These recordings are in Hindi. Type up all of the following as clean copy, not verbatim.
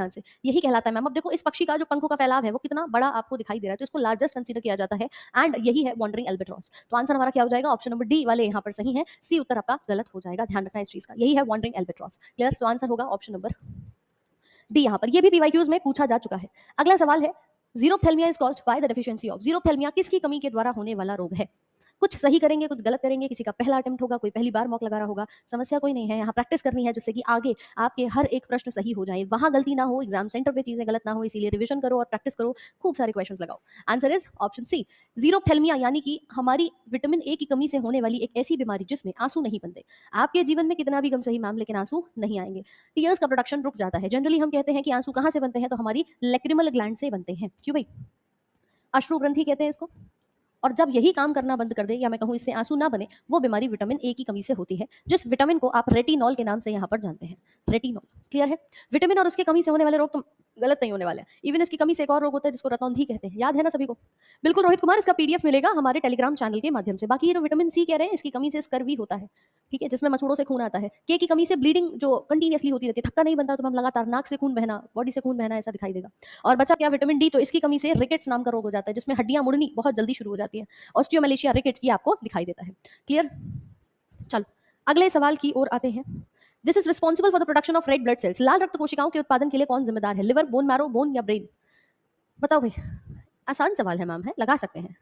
ध्यान से, यही कहलाता है मैम। अब देखो इस पक्षी का जो पंखों का फैलाव है वो कितना बड़ा आपको दिखाई दे रहा है, तो इसको लार्जेस्ट कंसीडर किया जाता है एंड यही है वॉन्डरिंग एल्बाट्रॉस। तो आंसर हमारा क्या हो जाएगा? ऑप्शन नंबर डी वाले यहाँ पर सही है, सी उत्तर आपका गलत हो जाएगा। ध्यान रखना इस चीज का, यही है wandering albatross. Clear? So answer होगा ऑप्शन नंबर डी यहाँ पर। ये भी पीवाईक्यूज में पूछा जा चुका है। अगला सवाल है, xerophthalmia is caused by the deficiency of. Xerophthalmia किसकी कमी के द्वारा होने वाला रोग है? कुछ सही करेंगे, कुछ गलत करेंगे, किसी का पहला अटेम्प्ट होगा, कोई पहली बार मॉक लगा रहा होगा, समस्या कोई नहीं है। यहाँ प्रैक्टिस करनी है जिससे कि आगे आपके हर एक प्रश्न सही हो जाए, वहां गलती ना हो, एग्जाम सेंटर पे चीजें गलत ना हो, इसीलिए रिवीजन करो और प्रैक्टिस करो, खूब सारे क्वेश्चन लगाओ। आंसर इज ऑप्शन सी, जीरोथेल्मिया, यानी कि हमारी विटामिन ए की कमी से होने वाली एक ऐसी बीमारी जिसमें आंसू नहीं बनते। आपके जीवन में कितना भी गम सही मैम, लेकिन आंसू नहीं आएंगे, टीयर्स का प्रोडक्शन रुक जाता है। जनरली हम कहते हैं कि आंसू कहाँ से बनते हैं, तो हमारी लैक्रिमल ग्लैंड से बनते हैं। क्यों भाई? अश्रु ग्रंथि कहते हैं इसको। और जब यही काम करना बंद कर दे, या मैं कहूँ इससे आंसू ना बने, वो बीमारी विटामिन ए की कमी से होती है, जिस विटामिन को आप रेटिनॉल के नाम से यहाँ पर जानते हैं। रेटिनॉल, क्लियर है? विटामिन और उसकी कमी से होने वाले रोग तो गलत नहीं होने वाले हैं। इवन इसकी कमी से एक और रोग होता है जिसको रतौंधी कहते हैं, याद है ना सभी को? बिल्कुल रोहित कुमार, इसका पीडीएफ मिलेगा हमारे टेलीग्राम चैनल के माध्यम से। बाकी ये जो विटामिन सी कह रहे हैं, इसकी कमी से स्कर्वी होता है, ठीक है, जिसमें मसूड़ों से खून आता है। के की कमी से ब्लीडिंग जो कंटिन्यूअसली होती रहती है, थक्का नहीं बनता, तो हम लगातार नाक से खून बहना, बॉडी से खून बहना ऐसा दिखाई देगा। और बचा क्या? विटामिन डी, तो इसकी कमी से रिकेट्स नाम का रोग हो जाता है, जिसमें हड्डियां मुड़नी बहुत जल्दी शुरू हो जाती है। ऑस्टियोमलेशिया, रिकेट्स, ये आपको दिखाई देता है। क्लियर? चलो अगले सवाल की ओर आते हैं। This is responsible for the production of red blood cells. लाल रक्त कोशिकाओं के उत्पादन के लिए कौन जिम्मेदार है? लिवर, बोन मैरो, बोन या ब्रेन? बताओ भाई। आसान सवाल है मैम, है, लगा सकते हैं।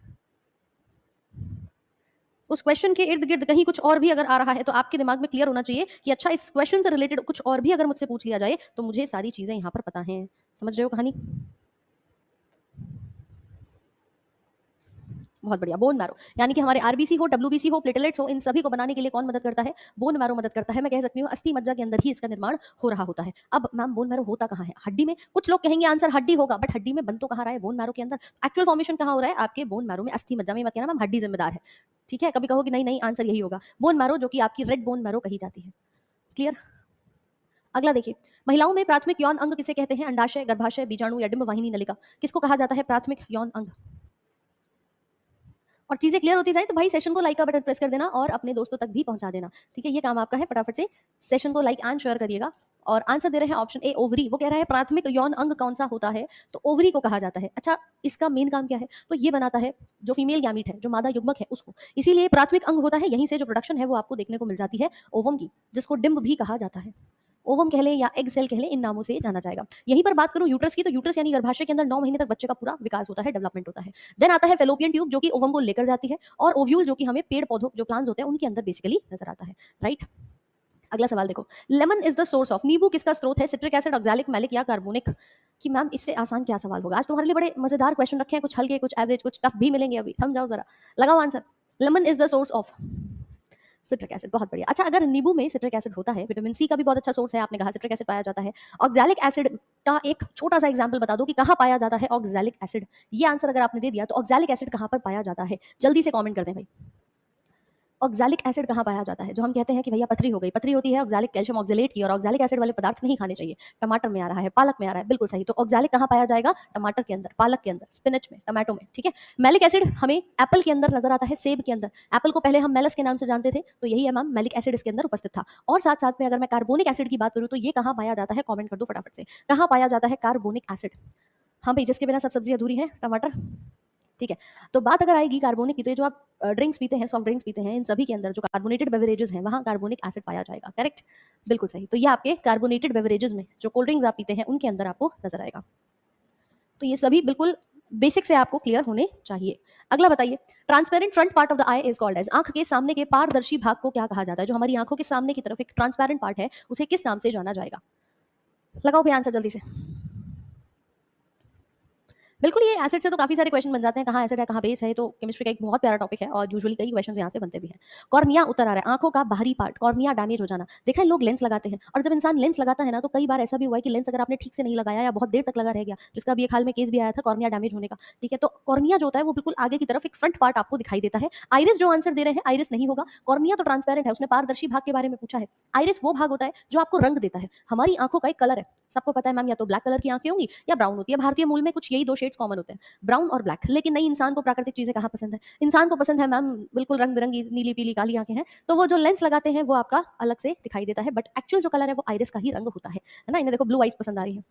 उस क्वेश्चन के इर्द गिर्द कहीं कुछ और भी अगर आ रहा है तो आपके दिमाग में क्लियर होना चाहिए कि अच्छा इस क्वेश्चन से रिलेटेड कुछ और भी अगर मुझसे पूछ लिया जाए तो मुझे सारी चीजें यहाँ पर पता हैं। समझ रहे हो कहानी? बहुत बढ़िया। बोन मैरो, यानी कि हमारे आरबीसी हो, डब्ल्यूबीसी हो, प्लेटलेट्स हो, इन सभी को बनाने के लिए कौन मदद करता है? बोन मैरो मदद करता है। मैं कह सकती हूँ अस्थि मज्जा के अंदर ही इसका निर्माण हो रहा होता है। अब मैम बोन मैरो होता कहाँ है? हड्डी में। कुछ लोग कहेंगे आंसर हड्डी होगा, बट हड्डी में बन तो कहाँ रहा है? बोन मैरो के अंदर। एक्चुअल फॉर्मेशन कहाँ हो रहा है? आपके बोन मैरो में, अस्थि मज्जा में। मत कहना मैम हड्डी जिम्मेदार है, ठीक है? कभी कहो कि नहीं नहीं आंसर यही होगा, बोन मैरो, जो कि आपकी रेड बोन मैरो कही जाती है। क्लियर? अगला देखिए, महिलाओं में प्राथमिक यौन अंग किसे कहते हैं? अंडाशय, गर्भाशय, बीजाणु या डिंब वाहिनी नलिका? किसको कहा जाता है प्राथमिक यौन अंग? और चीजें क्लियर होती जाए तो भाई सेशन को लाइक का बटन प्रेस कर देना और अपने दोस्तों तक भी पहुंचा देना, ठीक है? ये काम आपका है, फटाफट से सेशन को लाइक एंड शेयर करिएगा। और आंसर दे रहे हैं ऑप्शन ए, ओवरी। वो कह रहा है प्राथमिक यौन अंग कौन सा होता है, तो ओवरी को कहा जाता है। अच्छा, इसका मेन काम क्या है? तो ये बनाता है जो फीमेल गैमीट है, जो मादा युग्मक है उसको, इसीलिए प्राथमिक अंग होता है। यहीं से जो प्रोडक्शन है वो आपको देखने को मिल जाती है ओवम की, जिसको डिंब भी कहा जाता है। ओवम कह ले या एग सेल कह ले, इन नामों से जाना जाएगा। यहीं पर बात करूं यूट्रस की, तो यूट्रस यानी गर्भाशय के अंदर 9 महीने तक बच्चे का पूरा विकास होता है, डेवलपमेंट होता है। देन आता है फेलोपियन ट्यूब, जो कि ओवम को लेकर जाती है, और ओव्यूल, जो कि हमें पेड़ पौधों जो प्लांट्स होते हैं उनके अंदर बेसिकली नजर आता है, राइट? अगला सवाल देखो, lemon is the source of. नींबू किसका स्रोत है? सिट्रिक एसिड, ऑक्सैलिक, मैलिक या कार्बोनिक? कि मैम इससे आसान क्या सवाल होगा? आज तुम्हारे लिए बड़े मजेदार क्वेश्चन रखे हैं, कुछ हल्के, कुछ एवरेज, कुछ टफ भी मिलेंगे। अभी थम जाओ जरा, लगाओ answer. Lemon is the source of citric acid. बहुत बढ़िया। अच्छा, अगर नींबू में सिट्रिक एसिड होता है, विटामिन सी का भी बहुत अच्छा सोर्स है, आपने कहा सिट्रिक एसिड पाया जाता है। ऑक्सैलिक एसिड का एक छोटा सा एग्जांपल बता दो कि कहाँ पाया जाता है ऑक्सैलिक एसिड। ये आंसर अगर आपने दे दिया तो ऑक्सैलिक एसिड कहाँ पर पाया जाता है? जल्दी से कमेंट कर दें भाई। ऑक्सैलिक एसिड कहाँ पाया जाता है? जो हम कहते हैं कि भैया पथरी हो गई, पथरी होती है ऑक्सैलिक कैल्शियम ऑक्सैलेट की, और ऑक्सैलिक एसिड वाले पदार्थ नहीं खाने चाहिए। टमाटर में आ रहा है, पालक में आ रहा है, बिल्कुल सही। तो ऑक्सैलिक कहाँ पाया जाएगा? टमाटर के अंदर, पालक के अंदर, स्पिनच में, टमाटो में, ठीक है? मैलिक एसिड हमें एप्पल के अंदर नजर आता है, सेब के अंदर। एप्पल को पहले हम मेलस के नाम से जानते थे, तो यही है मैम, मैलिक एसिड इसके अंदर उपस्थित था। और साथ साथ में अगर मैं कार्बोनिक एसिड की बात करूँ तो ये कहाँ पाया जाता है? कॉमेंट कर दो फटाफट से, कहाँ पाया जाता है कार्बोनिक एसिड? हाँ भाई, जिसके बिना सब सब्जी अधूरी है, टमाटर, ठीक है? तो बात अगर आएगी कार्बोनिक की, तो ये जो आप ड्रिंक्स पीते हैं, सॉफ्ट ड्रिंक्स पीते हैं, इन सभी के अंदर जो कार्बोनेटेड बेवरेजेस हैं वहाँ कार्बोनिक एसिड पाया जाएगा, करेक्ट? बिल्कुल सही। तो ये आपके कार्बोनेटेड बेवरेजेस में, जो कोल्ड ड्रिंक्स आप पीते हैं उनके अंदर आपको नजर आएगा। तो ये सभी बिल्कुल बेसिक से आपको क्लियर होने चाहिए। अगला बताइए, transparent front part of the eye is called as. आंख के सामने के पारदर्शी भाग को क्या कहा जाता है? जो हमारी आंखों के सामने की तरफ एक ट्रांसपेरेंट पार्ट है, उसे किस नाम से जाना जाएगा? लगाओ भी आंसर जल्दी से। बिल्कुल, ये एसिड से तो काफी सारे क्वेश्चन बन जाते हैं, कहाँ एसिड है कहाँ बेस है, तो केमिस्ट्री का एक बहुत प्यारा टॉपिक है और यूजुअली कई क्वेश्चन यहाँ से बनते भी हैं। कॉर्निया उतर आ रहा है, आंखों का बाहरी पार्ट, कॉर्निया डैमेज हो जाना। देखा है लोग लेंस लगाते हैं, और जब इंसान लेंस लगाता है ना, तो कई बार ऐसा भी हुआ है कि लेंस अगर आपने ठीक से नहीं लगाया या बहुत देर तक लगा रह गया, जिसका भी एक हाल में केस भी आया था कॉर्निया डैमेज होने का, ठीक है? तो कॉर्निया जो होता है वो बिल्कुल आगे की तरफ एक फ्रंट पार्ट आपको दिखाई देता है। आइरिस जो आंसर दे रहे हैं, आइरिस नहीं होगा। कॉर्निया तो ट्रांसपेरेंट है, उसने पारदर्शी भाग के बारे में पूछा है। आइरिस वो भाग होता है जो आपको रंग देता है। हमारी आंखों का एक कलर है, सबको पता है मैम, या तो ब्लैक कलर की आंखें होंगी या ब्राउन होती है। भारतीय मूल में कुछ यही दो शेड्स कॉमन होते हैं, ब्राउन और ब्लैक। लेकिन नहीं, इंसान को प्राकृतिक चीजें कहाँ पसंद है? इंसान को पसंद है मैम बिल्कुल रंग बिरंगी नीली पीली काली आंखें हैं, तो वो जो लेंस लगाते हैं वो आपका अलग से दिखाई देता है, बट एक्चुअल जो कलर है वो आइरिस का ही रंग होता है ना? इन्हें देखो ब्लू आइज पसंद आ रही है,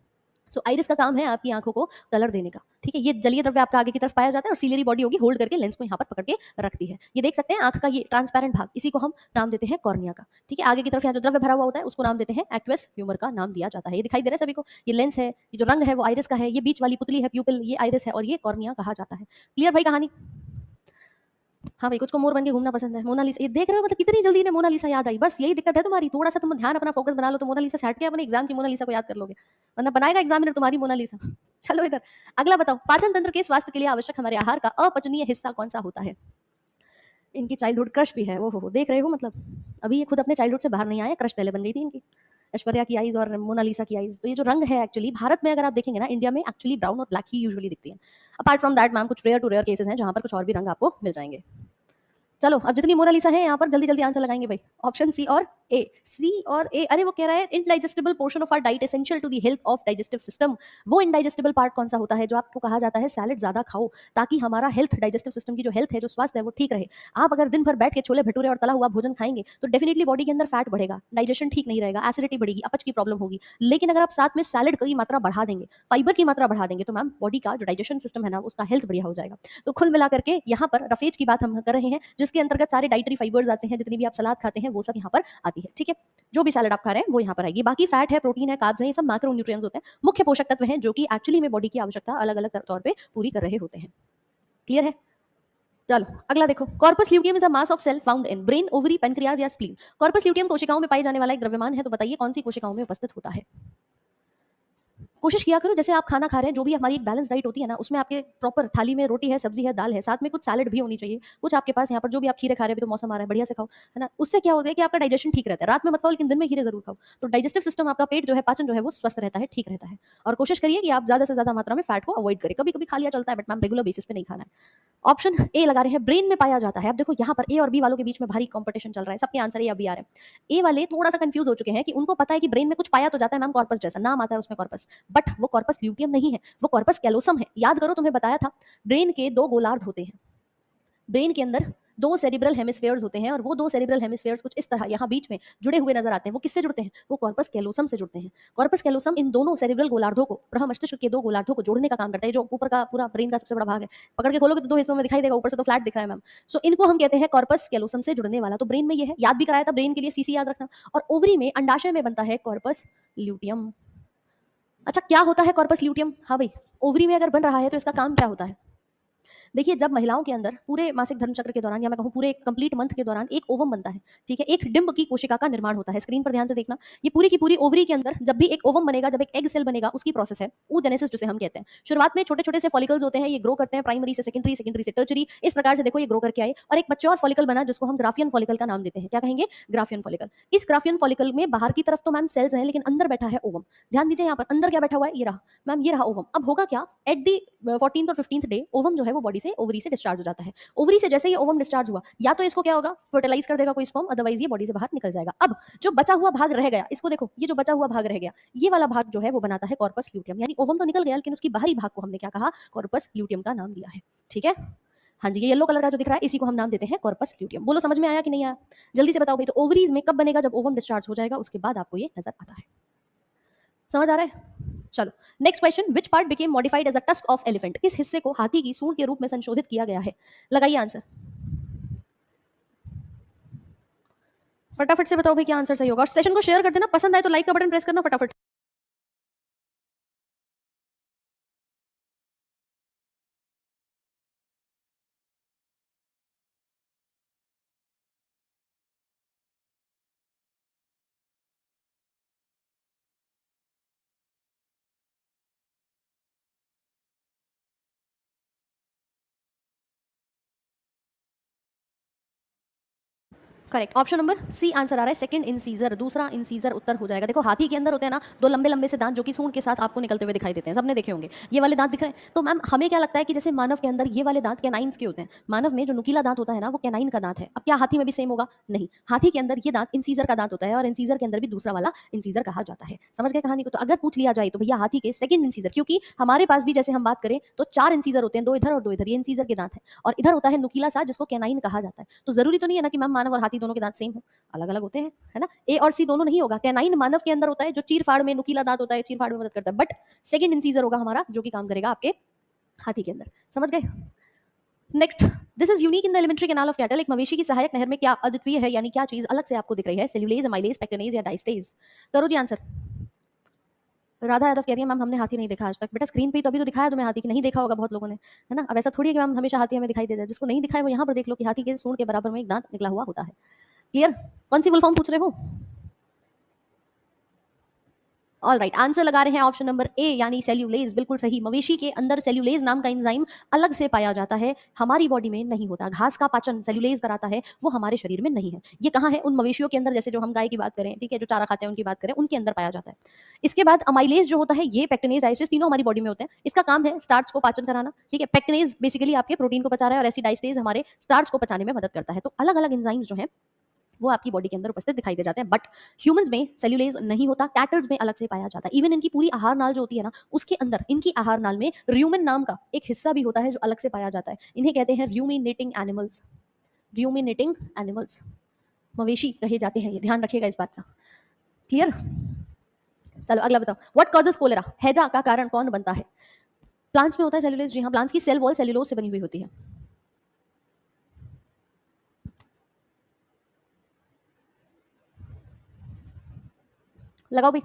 सो आइरिस का काम है आपकी आंखों को कलर देने का, ठीक है। ये जलीय द्रव्य आपका आगे की तरफ पाया जाता है और सीलियरी बॉडी होगी होल्ड करके लेंस को यहाँ पर पकड़ के रखती है। ये देख सकते हैं आंख का ये ट्रांसपेरेंट भाग, इसी को हम नाम देते हैं कॉर्निया का, ठीक है। आगे की तरफ यहाँ जो द्रव्य भरा हुआ होता है उसको नाम देते हैं एक्वियस ह्यूमर का नाम दिया जाता है। ये दिखाई दे रहा है सभी को, ये लेंस है, ये जो रंग है वो आइरिस का है, ये बीच वाली पुतली है प्यूपिल, ये आइरिस है और ये कॉर्निया कहा जाता है। क्लियर भाई कहानी? हाँ भाई, कुछ को मोर बन के घूमना पसंद है। मोनालिसा ये देख रहे हो, मतलब कितनी जल्दी इन्हें मोनालिसा याद आई। बस यही दिक्कत है तुम्हारी, थोड़ा सा तुम ध्यान अपना फोकस बना लो तो मोनालिसा से हट के अपने एग्जाम की मोनालिसा को याद कर लोगे, वरना बनाएगा एग्जामिनर तुम्हारी मोनालिसा। चलो इधर अगला बताओ, पाचन तंत्र के स्वास्थ्य के लिए आवश्यक हमारे आहार का अपचनीय हिस्सा कौन सा होता है? इनकी चाइल्डहुड क्रश भी है, वो हो देख रहे हो, मतलब अभी ये खुद अपने चाइल्डहुड से बाहर नहीं आए, क्रश पहले बन गई थी इनकी, ऐश्वर्या की आईज और मोनालिसा की आईज। तो ये जो रंग है एक्चुअली भारत में अगर आप देखेंगे ना, इंडिया में एक्चुअली ब्राउन और ब्लैक ही यूजुअली दिखती है। अपार्ट फ्रॉम दैट मैम कुछ रेयर टू रेयर केसेस हैं जहां पर कुछ और भी रंग आपको मिल जाएंगे। चलो अब जितनी मोनालिसा है यहाँ पर जल्दी जल्दी आंसर लगाएंगे भाई। ऑप्शन सी और ए, सी और ए। अरे वो कह रहा है indigestible portion of our diet essential to the health of digestive system. वो इनडाइजेस्टिबल पार्ट कौन सा होता है जो आपको कहा जाता है सैलेड ज्यादा खाओ ताकि हमारा हेल्थ, डाइजेस्टिव सिस्टम की जो हेल्थ है, जो स्वास्थ्य है वो ठीक रहे। आप अगर दिन भर बैठ के छोले भटूरे और तला हुआ भोजन खाएंगे तो डेफिनेटली बॉडी के अंदर फैट बढ़ेगा, डाइजेशन ठीक नहीं रहेगा, एसिडिटी बढ़ेगी, अपच की प्रॉब्लम होगी। लेकिन अगर आप साथ में सैलेड की मात्रा बढ़ा देंगे, फाइबर की मात्रा बढ़ा देंगे, तो मैम बॉडी का जो डाइजेशन सिस्टम है ना उसका हेल्थ बढ़िया हो जाएगा। तो कुल मिला करके यहाँ पर रफेज की बात हम कर रहे हैं जिसके अंतर्गत सारे डाइटरी फाइबर्स आते हैं, जितनी भी आप सलाद खाते हैं वो सब यहाँ पर आती है, ठीक है। जो भी सैलेड आप खा रहे हैं वो यहाँ पर आएगी। बाकी फैट है, प्रोटीन है, कार्ब्स है, ये सब मैक्रो न्यूट्रिएंट्स होते हैं, मुख्य पोषक तत्व हैं जो कि एक्चुअली में बॉडी की आवश्यकता अलग अलग तौर पे पूरी कर रहे होते हैं। क्लियर है? चलो अगला देखो, corpus luteum is a mass of cell found in brain, ovary, pancreas या स्प्लीन। कॉर्पस ल्यूटियम कोशिकाओं में पाए जाने वाला एक द्रव्यमान है, तो बताइए कौन सी कोशिकाओं में उपस्थित होता है? कोशिश किया करो जैसे आप खाना खा रहे हैं, जो भी हमारी एक बैलेंस डाइट होती है ना, उसमें आपके प्रॉपर थाली में रोटी है, सब्जी है, दाल है, साथ में कुछ सैलेड भी होनी चाहिए, कुछ आपके पास यहाँ पर जो भी आप खीरे खा रहे हैं, अभी तो मौसम आ रहा है, बढ़िया से खाओ, है ना। उससे क्या होता है कि आपका डाइजेशन ठीक रहता है। रात में मत खाओ लेकिन दिन में खीरे जरूर खाओ, तो डाइजेस्टिव सिस्टम, आपका पेट जो है, पाचन जो है वो स्वस्थ रहता है, ठीक रहता है। और कोशिश करिए कि आप ज्यादा से ज्यादा मात्रा में फैट को अवॉइड करें। कभी कभी खा लिया चलता है बट मैम रेगुलर बेसिस पे नहीं खाना है। ऑप्शन ए लगा रहे हैं, ब्रेन में पाया जाता है। अब देखो यहाँ पर ए और बी वालों के बीच में भारी कंपटीशन चल रहा है, सबके आंसर ए अभी आ रहे हैं। ए वाले थोड़ा सा कंफ्यूज हो चुके हैं कि उनको पता है कि ब्रेन में कुछ पाया तो जाता है मैम, कॉर्पस जैसा नाम आता है उसमें कॉर्पस, बट वो कॉर्पस ल्यूटियम नहीं है, वो कॉर्पस कैलोसम है। याद करो तुम्हें बताया था, ब्रेन के दो गोलार्ध होते हैं, ब्रेन के अंदर दो सेरिब्रल हेमिस्फेयर्स होते हैं और वो दो सेरिब्रल हेमिस्फेयर्स कुछ इस तरह यहाँ बीच में जुड़े हुए नजर आते हैं। वो किससे जुड़ते हैं? वो कॉर्पस कैलोसम से जुड़ते हैं। कॉर्पस कैलोसम इन दोनों सेरिब्रल गोलार्धों को, मस्तिष्क के दो गोलार्धों को जोड़ने का काम करता है। जो ऊपर का पूरा ब्रेन का सबसे बड़ा भाग है, पकड़ के खोलोगे तो दो हिस्सों में दिखाई देगा, ऊपर से तो फ्लैट दिख रहा है मैम। सो इनको हम कहते हैं कॉर्पस कैलोसम से जुड़ने वाला। तो ब्रेन में ये है, याद भी कराया था, ब्रेन के लिए सीसी याद रखना। और ओवरी में, अंडाशय में बनता है कॉर्पस ल्यूटियम। अच्छा क्या होता है कॉर्पस ल्यूटियम? हाँ भाई, ओवरी में अगर बन रहा है तो इसका काम क्या होता है? देखिए जब महिलाओं के अंदर पूरे मासिक धर्म चक्र के दौरान, या मैं कहूँ पूरे कंप्लीट मंथ के दौरान, एक ओवम बनता है, ठीक है, एक डिंब की कोशिका का निर्माण होता है। स्क्रीन पर ध्यान से देखना, ये पूरी की पूरी ओवरी के अंदर जब भी एक ओवम बनेगा, जब एक एग सेल बनेगा, उसकी प्रोसेस है oogenesis जिसे हम कहते हैं। शुरुआत में छोटे छोटे से फॉलिकल्स होते हैं, ये ग्रो करते हैं प्राइमरी से सेकेंडरी, सेकेंडरी से टर्चरी, इस प्रकार से देखो ये ग्रो करके आए और एक मैच्योर फॉलिकल बना जिसको हम ग्राफियन फॉलिकल का नाम देते हैं। क्या कहेंगे? Graafian follicle. इस ग्राफियन फॉलिकल में बाहर की तरफ तो मैम सेल्स हैं लेकिन अंदर बैठा है ओवम। ध्यान दीजिए यहाँ पर अंदर क्या बैठा हुआ है, ये रहा मैम, ये रहा ओवम। अब होगा क्या, एट दी 14th और 15th डे ओवम जो है वो बॉडी से, ओवरी से डिस्चार्ज हो जाता है। ओवरी से जैसे ही ओवम डिस्चार्ज हुआ, या तो इसको क्या होगा, फर्टिलाइज कर देगा कोई स्पर्म, अदरवाइज ये बॉडी से बाहर निकल जाएगा। अब जो बचा हुआ भाग रह गया, इसको देखो, ये जो बचा हुआ भाग रह गया, ये वाला भाग जो है वो बनाता है कॉर्पस ल्यूटियम। यानी ओवम तो निकल गया लेकिन उसकी बाहरी भाग को हमने क्या कहा, कॉर्पस ल्यूटियम का नाम दिया है, ठीक है। हाँ जी, ये येलो कलर का जो दिख रहा है इसी को हम नाम देते हैं कॉर्पस ल्यूटियम। बोलो समझ में आया कि नहीं आया? जल्दी से बताओ भाई। तो ओवरीज में कब बनेगा? जब ओवम डिस्चार्ज हो जाएगा, उसके बाद आपको ये नजर आता है। समझ आ रहा है? चलो next question, which part became modified as a tusk of elephant? किस हिस्से को हाथी की सूंड के रूप में संशोधित किया गया है? लगाइए आंसर, फटाफट से बताओ भाई क्या आंसर सही होगा। और सेशन को शेयर कर देना, पसंद आए तो लाइक का बटन प्रेस करना फटाफट से। Correct, option number C answer आ रहा है, सेकंड इंसीजर, दूसरा इंसीजर उत्तर हो जाएगा। देखो हाथी के अंदर होते हैं ना दो लंबे लंबे से दांत जो कि सूंड के साथ आपको निकलते हुए दिखाई देते हैं, सबने देखे होंगे ये वाले दांत दिख रहे हैं। तो मैम हमें क्या लगता है कि जैसे मानव के अंदर ये वाले दांत कैनाइन्स के होते हैं, मानव में जो नुकीला दांत होता है ना वो कैनाइन का दांत है। अब क्या हाथी में भी सेम होगा? नहीं, हाथी के अंदर ये दांत इंसीजर का दांत होता है और इंसीजर के अंदर भी दूसरा वाला इंसीजर कहा जाता है। समझ गए कहानी को? तो अगर पूछ लिया जाए तो भैया हाथी के सेकंड इंसीजर, क्योंकि हमारे पास भी जैसे हम बात करें तो चार इंसीजर होते हैं, दो इधर और दो इधर, ये इंसीजर के दांत है। और इधर होता है नुकीला सा जिसको कैनाइन कहा जाता है। तो जरूरी तो नहीं है ना कि मैम मानव और हाथी बाकी दोनों के दांत सेम हो, अलग अलग होते हैं, है ना। ए और सी दोनों नहीं होगा। कैनाइन मानव के अंदर होता है जो चीर फाड़ में, नुकीला दांत होता है, चीर फाड़ में मदद करता है, बट सेकंड इंसीजर होगा हमारा जो कि काम करेगा आपके हाथी के अंदर। समझ गए। Next, this is unique in the alimentary canal of cattle. एक मवेशी की सहायक नहर में क्या अद्वितीय है, यानी क्या चीज अलग से आपको दिख रही है? सेल्यूलेज, अमाइलेज, पेक्टिनेज या डाइस्टेज? करो जी आंसर। राधा यादव कह रही है मैम हमने हाथी नहीं देखा आज तक। बेटा स्क्रीन पे तो अभी तो दिखाया तुम्हें हाथी, की नहीं देखा होगा बहुत लोगों ने, है ना। अब ऐसा थोड़ी है कि मैम हमेशा हाथी हमें दिखाई दे जाए। जिसको नहीं दिखा है वो यहाँ पर देख लो कि हाथी के सूंड के बराबर में एक दांत निकला हुआ होता है। क्लियर? कौन सी फुल फॉर्म पूछ रहे हो? ऑल राइट, आंसर लगा रहे हैं ऑप्शन नंबर ए यानी सेल्यूलेज। बिल्कुल सही। मवेशी के अंदर सेल्यूलेज नाम का एंजाइम अलग से पाया जाता है, हमारी बॉडी में नहीं होता। घास का पाचन सेल्यूलेज कराता है, वो हमारे शरीर में नहीं है। ये कहाँ है? उन मवेशियों के अंदर, जैसे जो हम गाय की बात करें, ठीक है, जो चारा खाते हैं उनकी बात करें, उनके अंदर पाया जाता है। इसके बाद अमाइलेज जो होता है, ये पेक्टिनेज, डाइस्टेज तीनों हमारी बॉडी में होते हैं। इसका काम है स्टार्च को पाचन कराना, ठीक है। पेक्टिनेज बेसिकली आपके प्रोटीन को पचा रहा है और ऐसी डाइस्टेज हमारे स्टार्च को पचाने में मदद करता है। तो अलग अलग एंजाइम्स जो है वो आपकी बॉडी के अंदर उपस्थित दिखाई दे जाते हैं, बट ह्यूमंस में सेल्यूलेज नहीं होता, कैटल्स में अलग से पाया जाता है। इवन इनकी पूरी आहार नाल जो होती है ना, उसके अंदर इनकी आहार नाल में र्यूमिन नाम का एक हिस्सा भी होता है जो अलग से पाया जाता है। इन्हें कहते हैं र्यूमिनेटिंग एनिमल्स। र्यूमिनेटिंग एनिमल्स मवेशी कहे जाते हैं, ये ध्यान रखिएगा इस बात का। क्लियर? चलो अगला बताओ, व्हाट कॉजेस कोलेरा? हैजा का कारण कौन बनता है? प्लांट्स में होता है सेल्यूलेज, जी हाँ। प्लांट्स की सेल वॉल सेल्यूलोज से बनी हुई होती है। लगाओ भी।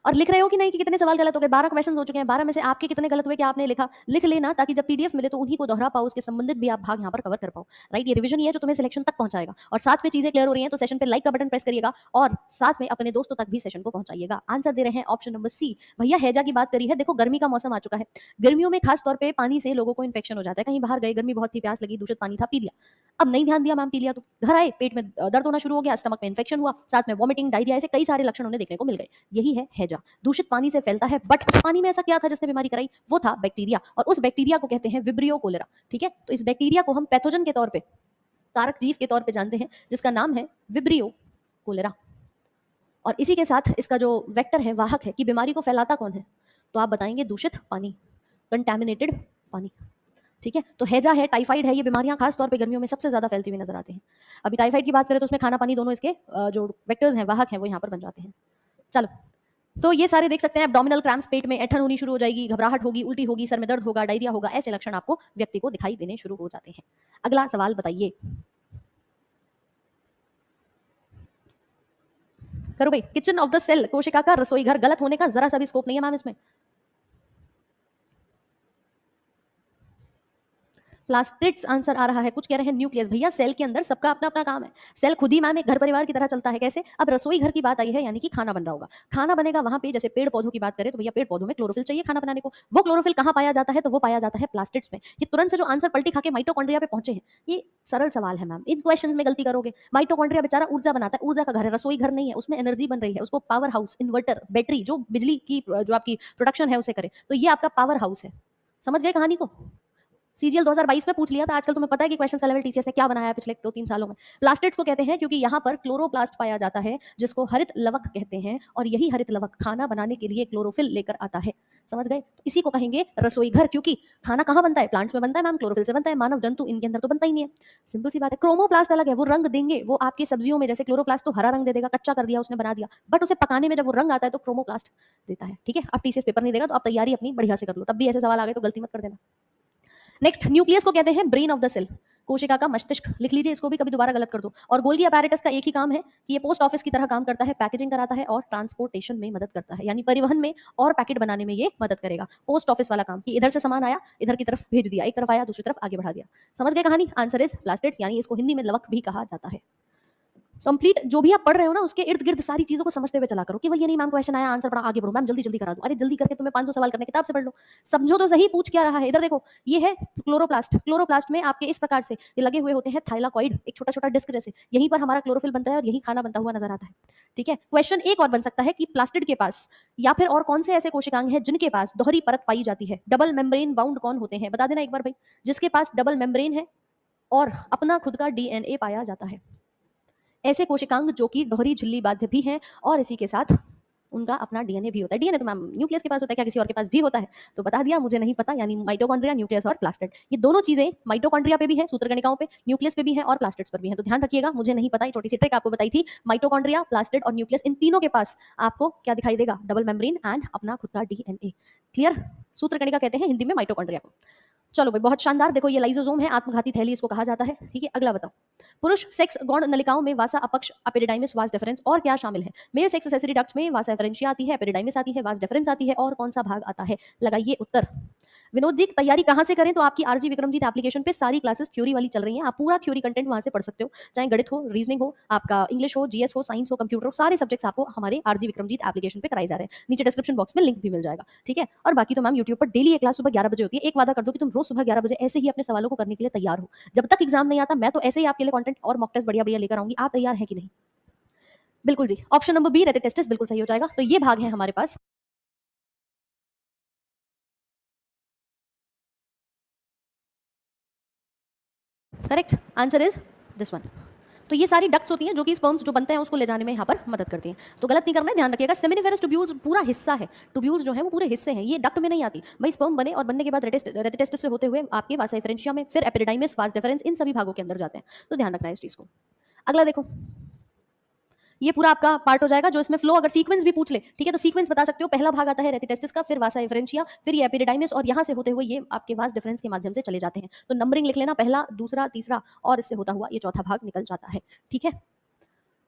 और लिख रहे हो कि नहीं कि कितने सवाल गलत हो गए? 12 क्वेश्चन हो चुके हैं। 12 में से आपके कितने गलत हुए कि आपने लिखा? लिख लेना ताकि जब पीडीएफ मिले तो उन्हीं को दोहरा पाओ, उसके संबंधित भी आप भाग यहाँ पर कवर कर पाओ। राइट, ये रिवीजन ही है जो तुम्हें सिलेक्शन तक पहुंचाएगा। और साथ में चीजें क्लियर हो रही हैं तो सेशन पे लाइक का बटन प्रेस करिएगा और साथ में अपने दोस्तों तक भी सेशन को पहुंचाइएगा। आंसर दे रहे हैं ऑप्शन नंबर सी। भैया हैजा की बात करी है। देखो गर्मी का मौसम आ चुका है, गर्मियों में खास तौर पर पानी से लोगों को इन्फेक्शन हो जाता है। कहीं बाहर गए, गर्मी बहुत थी, प्यास लगी, दूषित पानी था, पी लिया। अब नहीं ध्यान दिया मैम, पी लिया, तो घर आए, पेट में दर्द होना शुरू हो गया, स्टमक में इन्फेक्शन हुआ, साथ में वॉमिटिंग, डायरिया, ऐसे कई सारे लक्षण उन्हें देखने को मिल गए। यही है हैजा। दूषित पानी से फैलता है, बट उस पानी में ऐसा क्या था जिसने बीमारी कराई? वो था बैक्टीरिया, और उस बैक्टीरिया को कहते हैं विब्रियो कोलेरा। ठीक है, तो इस बैक्टीरिया को हम पैथोजन के तौर पे, कारक जीव के तौर पे जानते हैं, जिसका नाम है विब्रियो कोलेरा। और इसी के साथ इसका जो वेक्टर है, वाहक है कि बीमारी को फैलाता कौन है, तो आप बताएंगे दूषित पानी, कंटैमिनेटेड पानी। ठीक है, तो हैजा है, टाइफाइड है, ये बीमारियां खास तौर पे गर्मियों में सबसे ज्यादा फैलती हुई नजर आती हैं। अभी टाइफाइड की बात करें तो उसमें खाना पानी दोनों इसके जो वेक्टर्स हैं, वाहक हैं, वो यहाँ पर बन जाते हैं। चलो, तो ये सारे देख सकते हैं। एब्डोमिनल क्रैम्प्स, पेट में ऐंठन होनी शुरू हो जाएगी, घबराहट होगी, उल्टी होगी, सर में दर्द होगा, डायरिया होगा, ऐसे लक्षण आपको व्यक्ति को दिखाई देने शुरू हो जाते हैं। अगला सवाल बताइए। करो भाई। किचन ऑफ द सेल, कोशिका का रसोई घर, गलत होने का जरा सा भी स्कोप नहीं है मैम इसमें। प्लास्टिड्स आंसर आ रहा है। कुछ कह रहे हैं न्यूक्लियस। भैया सेल के अंदर सबका अपना अपना काम है। सेल खुद ही मैम एक घर परिवार की तरह चलता है। कैसे? अब रसोई घर की बात आई है, यानी कि खाना बन रहा होगा। खाना बनेगा वहां पे, जैसे पेड़ पौधों की बात करें तो भैया पेड़ पौधों में क्लोरोफिल चाहिए खाना बनाने को। वो क्लोरोफिल कहाँ पाया जाता है? तो वो पाया जाता है प्लास्टिड्स में। ये तुरंत से जो आंसर पलटी खा के माइटोकॉन्ड्रिया पे पहुंचे हैं, ये सरल सवाल है मैम। इन क्वेश्चंस में गलती करोगे। माइटोकॉन्ड्रिया बेचारा ऊर्जा बनाता है, ऊर्जा का घर है, रसोई घर नहीं है। उसमें एनर्जी बन रही है, उसको पावर हाउस, इन्वर्टर, बैटरी, जो बिजली की जो आपकी प्रोडक्शन है उसे करे, तो ये आपका पावर हाउस है। समझ गए कहानी को? सीजीएल 2022 में पूछ लिया था। आजकल तुम्हें पता है कि क्वेश्चन का लेवल टीसीएस ने क्या बनाया है पिछले 2-3 सालों में। प्लास्टिड्स को कहते हैं क्योंकि यहाँ पर क्लोरोप्लास्ट पाया जाता है, जिसको हरित लवक कहते हैं, और यही हरित लवक खाना बनाने के लिए क्लोरोफिल लेकर आता है। समझ गए? तो इसी को कहेंगे रसोई घर, क्योंकि खाना कहाँ बनता है? प्लांट्स में बनता है मैम, क्लोरोफिल से बनता है। मानव जंतु इनके अंदर तो बनता ही नहीं है। सिंपल सी बात है। क्रोमोप्लास्ट अलग है, वो रंग देंगे। वो आपकी सब्जियों में जैसे क्लोरोप्लास्ट तो हरा रंग दे देगा, कच्चा कर दिया उसने, बना दिया, बट उसे पकाने में जब वो रंग आता है तो क्रोमोप्लास्ट देता है। ठीक है, अब टीसीएस पेपर नहीं देगा तो आप तैयारी अपनी बढ़िया से कर लो, तब भी ऐसे सवाल आ गए तो गलती मत कर देना। नेक्स्ट, न्यूक्लियस को कहते हैं ब्रेन ऑफ द सेल, कोशिका का मस्तिष्क। लिख लीजिए इसको भी, कभी दोबारा गलत कर दो। और गोल्गी अपैरेटस का एक ही काम है कि ये पोस्ट ऑफिस की तरह काम करता है, पैकेजिंग कराता है और ट्रांसपोर्टेशन में मदद करता है, यानी परिवहन में और पैकेट बनाने में ये मदद करेगा। पोस्ट ऑफिस वाला काम कि इधर से सामान आया, इधर की तरफ भेज दिया, एक तरफ आया दूसरी तरफ आगे बढ़ा दिया। समझ गए कहानी? आंसर इज प्लास्टिड्स, यानी इसको हिंदी में लवक भी कहा जाता है। कंप्लीट जो भी आप पढ़ रहे हो ना, उसके इर्द गिर्द सारी चीजों को समझते हुए चला करो। केवल ये नहीं मैम क्वेश्चन आया आंसर पढ़ा आगे बढ़ो, मैम जल्दी जल्दी करा दो। अरे जल्दी करके तुम्हें 500 सवाल करने, किताब से पढ़ लो। समझो तो सही पूछ क्या रहा है। इधर देखो, ये है क्लोरोप्लास्ट। क्लोरोप्लास्ट में आपके इस प्रकार से ये लगे हुए होते हैं थाइलाकॉइड, एक छोटा छोटा डिस्क जैसे। यहीं पर हमारा क्लोरोफिल बनता है और यही खाना बनता हुआ नजर आता है। ठीक है, क्वेश्चन एक और बन सकता है कि प्लास्टिड के पास या फिर और कौन से ऐसे कोशिकांग हैं जिनके पास दोहरी परत पाई जाती है? डबल मेम्ब्रेन बाउंड कौन होते हैं? बता देना एक बार भाई। जिसके पास डबल मेम्ब्रेन है और अपना खुद का डीएनए पाया जाता है, ऐसे कोशिकांग जो कि दोहरी झिल्ली बाध्य भी हैं और इसी के साथ उनका अपना डीएनए भी होता है। डीएनए तो मैम न्यूक्लियस के पास होता है, क्या किसी और के पास भी होता है? तो बता दिया, मुझे नहीं पता, यानी माइटोकॉन्ड्रिया, न्यूक्लियस और प्लास्टिड, ये दोनों चीजें माइटोकॉन्ड्रिया पे भी है, सूत्रकणिकाओं पे, न्यूक्लियस पे भी है और प्लास्टिड्स पर भी है। तो ध्यान रखिएगा, मुझे नहीं पता, ये छोटी सी ट्रिक आपको बताई थी। माइटोकॉन्ड्रिया, प्लास्टिड और न्यूक्लियस, इन तीनों के पास आपको क्या दिखाई देगा? डबल मेम्ब्रेन एंड अपना खुद का डीएनए। क्लियर? सूत्रकणिका कहते हैं हिंदी में माइटोकॉन्ड्रिया को। चलो भाई, बहुत शानदार। देखो ये लाइसोसोम है, आत्मघाती थैली इसको कहा जाता है। ठीक है, अगला बताओ। पुरुष सेक्स गौण नलिकाओं में वासा अपक्ष, एपिडिडाइमिस, वास डिफरेंस और क्या शामिल है? मेल सेक्स एक्सेसरी डक्ट्स में वासा एफरेंशिया आती है, एपिडिडाइमिस आती है, वास डिफरेंस आती है और कौन सा भाग आता है? लगाइए उत्तर। विनोद जी, तैयारी कहाँ से करें? तो आपकी आरजी विक्रमजीत एप्लीकेशन पे सारी क्लासेस थ्योरी वाली चल रही हैं, आप पूरा थ्योरी कंटेंट वहां से पढ़ सकते हो, चाहे गणित हो, रीजनिंग हो, आपका इंग्लिश हो, जीएस हो, साइंस हो, कंप्यूटर हो, सारे सब्जेक्ट्स आपको हमारे आरजी विक्रमजीत एप्लीकेशन पे कराए जा रहे हैं। नीचे डिस्क्रिप्शन बॉक्स में लिंक भी मिल जाएगा। ठीक है, और बाकी तो मैम यूट्यूब पर डेली एक क्लास सुबह 11 बजे होती है। एक वादा कर दो कि तुम रोज सुबह 11 बजे ऐसे ही अपने सवालों को करने के लिए तैयार हो। जब तक एग्जाम नहीं आता, मैं तो ऐसे ही आपके लिए कंटेंट और मॉक टेस्ट बढ़िया बढ़िया लेकर आऊंगी। आप तैयार हैं कि नहीं? बिल्कुल जी, option number B rete testis बिल्कुल सही हो जाएगा। तो ये भाग है हमारे पास। Correct answer is this one. तो ये सारी डक्ट्स होती हैं जो कि स्पर्म्स जो बनते हैं उसको ले जाने में यहाँ पर मदद करती हैं। तो गलत नहीं करना है, ध्यान रखिएगा। सेमिनिफेरस ट्यूब्यूल्स पूरा हिस्सा है, ट्यूब्यूल्स जो है वो पूरे हिस्से हैं, ये डक्ट में नहीं आती भाई। स्पर्म बने और बनने के बाद रेटिटेस्टिस से होते हुए आपके वासा एफरेंशिया में, फिर एपिडिडाइमिस, वास डिफरेंस, इन सभी भागों के अंदर जाते हैं। तो ध्यान रखना है इस चीज को। अगला देखो, ये पूरा आपका पार्ट हो जाएगा जो इसमें फ्लो अगर सीक्वेंस भी पूछ ले, ठीक है, तो सीक्वेंस बता सकते हो। पहला भाग आता है रेटिटेस्टिस का, फिर वासा एफरेंशिया, फिर ये एपिडिडाइमिस और यहाँ से होते हुए ये आपके वास डिफरेंस के माध्यम से चले जाते हैं। तो नंबरिंग लिख लेना, पहला, दूसरा, तीसरा और इससे होता हुआ ये चौथा भाग निकल जाता है। ठीक है,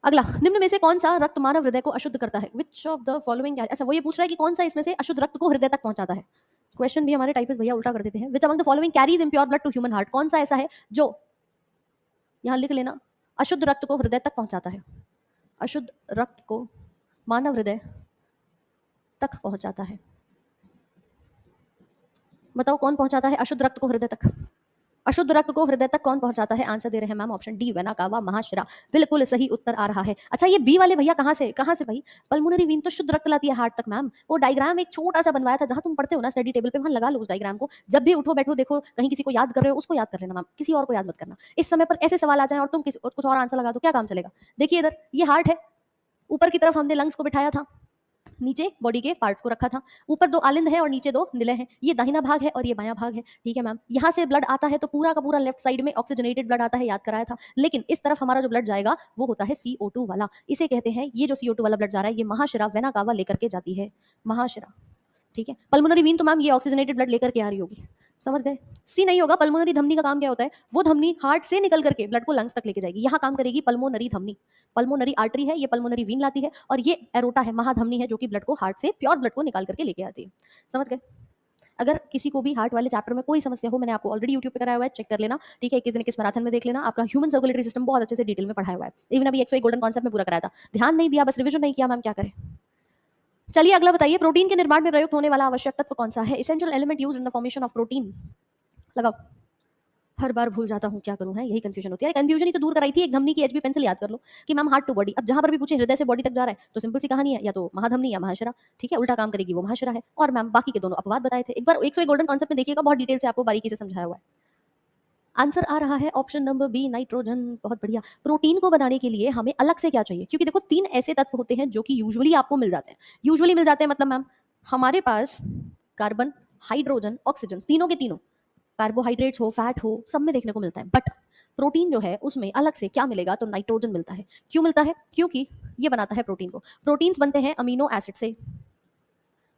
अगला, निम्न में से कौन सा रक्त मानव हृदय को अशुद्ध करता है? विच ऑफ द फॉलोइंग, अच्छा वो ये पूछ रहा है कि कौन सा इसमें से अशुद्ध रक्त को हृदय तक पहुंचाता है। क्वेश्चन भी हमारे टाइपिस्ट भैया उल्टा कर देते हैं। Which among the following carries impure blood to human heart, कौन सा ऐसा है जो, यहां लिख लेना, अशुद्ध रक्त को हृदय तक पहुंचाता है, अशुद्ध रक्त को मानव हृदय तक पहुंचाता है। बताओ कौन पहुंचाता है अशुद्ध रक्त को हृदय तक? अशुद्ध रक्त को हृदय तक कौन पहुंचाता है? आंसर दे रहे हैं ma'am option D, vena cava महाशिरा। बिल्कुल सही उत्तर आ रहा है। अच्छा ये बी वाले भैया कहाँ से भाई? पल्मोनरी वीन तो शुद्ध रक्त लाती है हार्ट तक मैम। वो डायग्राम एक छोटा सा बनवाया था, जहां तुम पढ़ते हो ना स्टडी टेबल पे, वहां लगा लो उस डायग्राम को। जब भी उठो बैठो देखो, कहीं किसी को याद कर रहे हो उसको याद कर लेना मैम, किसी और को याद मत करना। इस समय पर ऐसे सवाल आ जाए और तुम कुछ और आंसर लगा दो, क्या काम चलेगा? देखिए इधर ये हार्ट है, ऊपर की तरफ हमने लंग्स को बिठाया था, नीचे बॉडी के पार्ट्स को रखा था, ऊपर दो आलिंद है और नीचे दो निलय है। ये दाहिना भाग है और ये बायां भाग है। ठीक है मैम, यहाँ से ब्लड आता है तो पूरा का पूरा लेफ्ट साइड में ऑक्सीजनेटेड ब्लड आता है, याद कराया था। लेकिन इस तरफ हमारा जो ब्लड जाएगा वो होता है CO2 वाला। इसे कहते हैं, ये जो CO2 वाला ब्लड जा रहा है ये महाशिरा वेना कावा लेकर के जाती है, महाशिरा। ठीक है, पल्मोनरी वीन तो मैम ये ऑक्सीजनेटेड ब्लड लेकर के आ रही होगी, समझ गए? सी नहीं होगा। पल्मोनरी धमनी का काम क्या होता है? वो धमनी हार्ट से निकल करके ब्लड को लंग्स तक लेके जाएगी, यहाँ काम करेगी पल्मोनरी धमनी। पल्मोनरी आर्टरी है, ये पल्मोनरी वीन लाती है, और ये एरोटा है, महाधमनी है, जो कि ब्लड को हार्ट से, प्योर ब्लड को निकाल करके लेके आती है। समझ गए? अगर किसी को भी हार्ट वाले चैप्टर में कोई समस्या हो, मैंने आपको ऑलरेडी यूट्यूब पे कराया हुआ है, चेक कर लेना। ठीक है, किसी दिन किस मैराथन में देख लेना, आपका ह्यूमन सर्कुलेटरी सिस्टम बहुत अच्छे से डिटेल में पढ़ाया हुआ है। इवन अभी 101 गोल्डन कॉन्सेप्ट में पूरा कराया था, ध्यान नहीं दिया, बस रिविजन नहीं किया मैम, क्या करें? चलिए अगला बताइए, प्रोटीन के निर्माण में प्रयुक्त होने वाला आवश्यक तत्व कौन सा है? Essential element used in the formation of protein. लगाओ। हर बार भूल जाता हूँ, क्या करूँ, है यही कंफ्यूजन होती है। कंफ्यूजन ही तो दूर कराई थी, एक धमनी की एचबी पेंसिल याद कर लो कि मैम हार्ट टू बॉडी। अब जहां पर भी पूछे हृदय से बॉडी तक जा रहा है तो सिंपल सी कहानी है, या तो महाधमनी या महाशिरा। ठीक है, उल्टा काम करेगी वो महाशिरा है। और मैम बाकी के दोनों अपवाद बताए थे, एक बार 101 गोल्डन कॉन्सेप्ट में देखिएगा, बहुत डिटेल से आपको बारीकी से समझाया हुआ है। आंसर आ रहा है ऑप्शन नंबर बी, नाइट्रोजन। बहुत बढ़िया। प्रोटीन को बनाने के लिए हमें अलग से क्या चाहिए? क्योंकि देखो तीन ऐसे तत्व होते हैं जो कि यूजुअली आपको मिल जाते हैं। यूजुअली मिल जाते हैं मतलब मैम, हमारे पास कार्बन, हाइड्रोजन, ऑक्सीजन, तीनों के तीनों, कार्बोहाइड्रेट्स हो, फैट हो, सब में देखने को मिलता है। बट प्रोटीन जो है उसमें अलग से क्या मिलेगा? तो नाइट्रोजन मिलता है। क्यों मिलता है? क्योंकि ये बनाता है प्रोटीन को। प्रोटीन्स बनते हैं अमीनो एसिड से।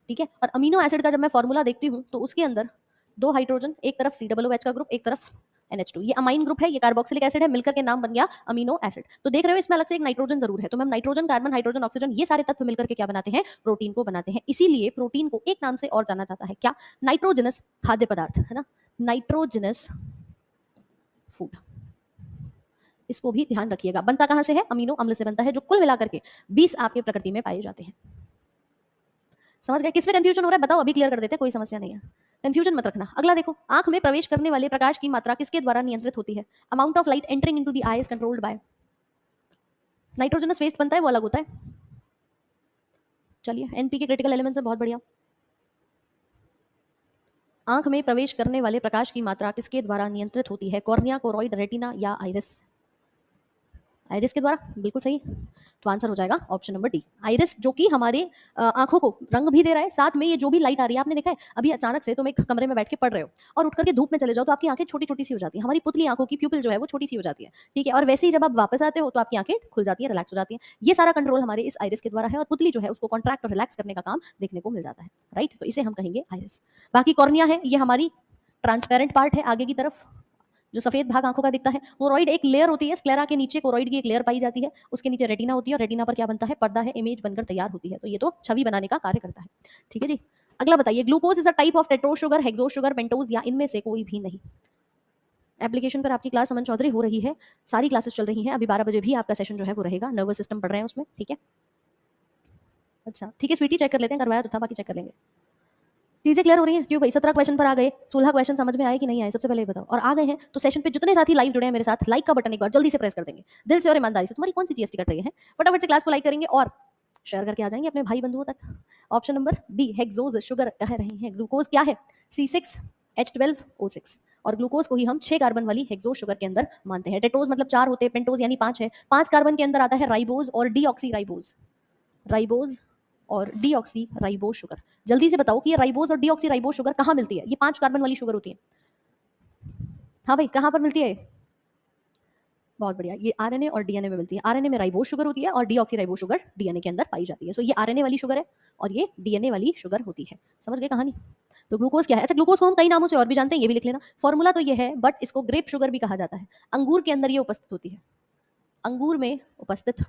ठीक है, और अमीनो एसिड का जब मैं फॉर्मूला देखती हूँ तो उसके अंदर दो हाइड्रोजन, एक तरफ COOH का ग्रुप, एक तरफ NH2, ये अमाइन ग्रुप है, ये कार्बोक्सिलिक एसिड है, मिलकर के नाम बन गया अमीनो एसिड। तो देख रहे हो इसमें अलग से एक नाइट्रोजन जरूर है। तो ma'am nitrogen, carbon, hydrogen, oxygen, ये सारे तत्व मिलकर के क्या बनाते हैं? प्रोटीन को बनाते हैं। इसीलिए प्रोटीन को एक नाम से और जाना जाता है, क्या? नाइट्रोजनस खाद्य पदार्थ, है ना, नाइट्रोजनस फूड। इसको भी ध्यान रखिएगा। बनता कहां से है? अमीनो अम्ल से बनता है, जो कुल मिलाकर के 20 आपके प्रकृति में पाए जाते हैं। समझ गए? किसमें कंफ्यूजन हो रहा है बताओ, अभी क्लियर कर देते हैं, कोई समस्या नहीं है, कंफ्यूजन मत रखना। अगला देखो, आंख में प्रवेश करने वाले प्रकाश की मात्रा किसके द्वारा नियंत्रित होती है? Amount of light entering into the eye is controlled by, nitrogenous waste बनता है वो अलग होता है। चलिए, NP के क्रिटिकल एलिमेंट्स है, बहुत बढ़िया। आंख में प्रवेश करने वाले प्रकाश की मात्रा किसके द्वारा नियंत्रित होती है? कॉर्निया, कोरॉइड, रेटिना या आइरिस? आइरिस के द्वारा, बिल्कुल सही। तो आंसर हो जाएगा ऑप्शन नंबर डी, आइरिस, जो कि हमारे आंखों को रंग भी दे रहा है, साथ में ये जो भी लाइट आ रही है, आपने देखा है अभी अचानक से तुम एक कमरे में बैठ के पढ़ रहे हो और उठ करके धूप में चले जाओ तो आपकी आंखें छोटी छोटी सी हो जाती है, हमारी पुतली आंखों की प्यूपिल जो है वो छोटी सी हो जाती है, ठीक है, और वैसे ही जब आप वापस आते हो तो आपकी आंखें खुल जाती है, रिलैक्स हो जाती है। ये सारा कंट्रोल हमारे इस आइरिस के द्वारा है और पुतली जो है उसको कॉन्ट्रैक्ट और रिलैक्स करने का काम देखने को मिल जाता है, राइट। तो इसे हम कहेंगे आइरिस। बाकी कॉर्निया है, ये हमारी ट्रांसपेरेंट पार्ट है आगे की तरफ, जो सफेद भाग आंखों का दिखता है। कोरोइड एक लेयर होती है, स्क्लेरा के नीचे कोरोइड की एक लेयर पाई जाती है, उसके नीचे रेटिना होती है और रेटिना पर क्या बनता है, पर्दा है, इमेज बनकर तैयार होती है। तो ये तो छवि बनाने का कार्य करता है, ठीक है जी। अगला बताइए, glucose is a type of tetrose sugar, hexose sugar, pentose या इनमें से कोई भी नहीं। एप्लीकेशन पर आपकी क्लास अमन चौधरी हो रही है, सारी क्लासेस चल रही हैं, अभी 12 बजे भी आपका सेशन जो है वो रहेगा, नर्वस सिस्टम पढ़ रहे हैं उसमें, ठीक है। अच्छा ठीक है स्वीटी, चेक कर लेते हैं, करवाया तो था, बाकी चेक कर लेंगे। चीजें क्लियर हो रही हैं? क्यों भाई 17 क्वेश्चन पर आ गए, 16 क्वेश्चन समझ में आए कि नहीं आए, सबसे पहले ये बताओ। और आ गए हैं तो सेशन पे जितने साथी लाइव जुड़े हैं मेरे साथ, लाइक का बटन एक बार जल्दी से प्रेस कर देंगे, दिल से और ईमानदारी से। तुम्हारी कौन सी जीएसटी कट रही है, फटाफट से क्लास को लाइक करेंगे और शेयर करके आ जाएंगे अपने भाई बंधुओं तक। Option number B, hexose sugar कह रहे हैं। ग्लूकोज क्या है, C6H12O6, और ग्लूकोज को ही हम 6 कार्बन वाली हेक्सोज शुगर के अंदर मानते हैं। टेट्रोज मतलब 4 होते हैं, पेंटोज यानी 5 है, 5 कार्बन के अंदर आता है राइबोज और डीऑक्सी राइबोज, राइबोज और डीऑक्सी राइबोज शुगर। जल्दी से बताओ कि ये राइबोज और डीऑक्सी राइबोज शुगर कहाँ मिलती है, ये 5 कार्बन वाली शुगर होती है। हाँ भाई कहाँ पर मिलती है, बहुत बढ़िया, ये आरएनए और डीएनए में मिलती है। आरएनए में राइबोज शुगर होती है और डीऑक्सी राइबोज शुगर डीएनए के अंदर पाई जाती है। सो ये आरएनए वाली शुगर है और ये डीएनए वाली शुगर होती है। समझ गए कहानी। तो ग्लूकोज क्या है, अच्छा ग्लूकोज को हम कई नामों से और भी जानते हैं, ये भी लिख लेना। फॉर्मूला तो ये है, बट इसको ग्रेप शुगर भी कहा जाता है। अंगूर के अंदर ये उपस्थित होती है, अंगूर में उपस्थित।